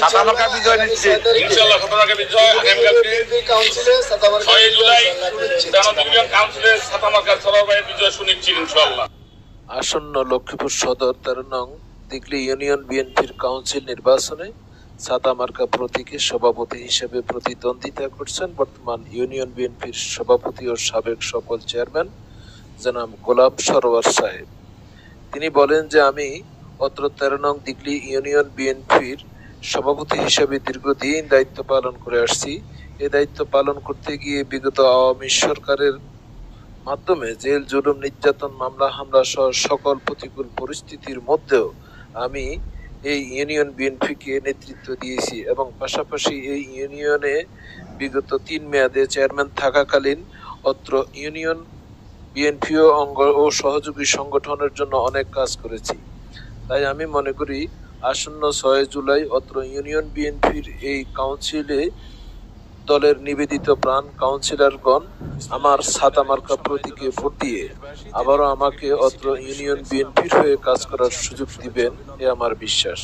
সাদা মার্কা বিজয় নিশ্চিত, ইনশাআল্লাহ। সাদা মার্কা বিজয় আগামীকালকে 6 জুলাই জনপ্রিয় কাউন্সিলে সাদা মার্কা সভায় বিজয় সুনিশ্চিত ইনশাআল্লাহ। আসন্ন লক্ষ্মীপুর সদর 13 নং দিগলি ইউনিয়ন বিএনপির কাউন্সিল নির্বাচনে সাদা মার্কা প্রতীকে সভাপতি হিসেবে প্রতিদ্বন্দ্বিতা করছেন বর্তমান ইউনিয়ন বিএনপির সভাপতি ও সাবেক সকল চেয়ারম্যান জনাব গোলাম সরোয়ার সাহেব। তিনি বলেন যে আমি অত্র 13 নং দিগলি ইউনিয়ন বিএনপির সভাপতি হিসেবে দীর্ঘদিন দায়িত্ব পালন করে আসছি। এই দায়িত্ব পালন করতে গিয়ে বিগত আওয়ামী সরকারের মাধ্যমে জেল, জুলুম, নির্যাতন, মামলা, হামলা সহ সকল প্রতিকূল পরিস্থিতির মধ্যেও আমি এই ইউনিয়ন বিএনপিকে নেতৃত্ব দিয়েছি এবং পাশাপাশি এই ইউনিয়নে বিগত 3 মেয়াদে চেয়ারম্যান থাকাকালীন অত্র ইউনিয়ন বিএনপি অঙ্গ ও সহযোগী সংগঠনের জন্য অনেক কাজ করেছি। তাই আমি মনে করি আসন্ন 6 জুলাই অত্র ইউনিয়ন বিএনপির এই কাউন্সিলে দলের নিবেদিত প্রাণ কাউন্সিলরগণ আমার সাদা মার্কা প্রতীকে ভোট দিয়ে আবারও আমাকে অত্র ইউনিয়ন বিএনপির হয়ে কাজ করার সুযোগ দিবেন, এ আমার বিশ্বাস।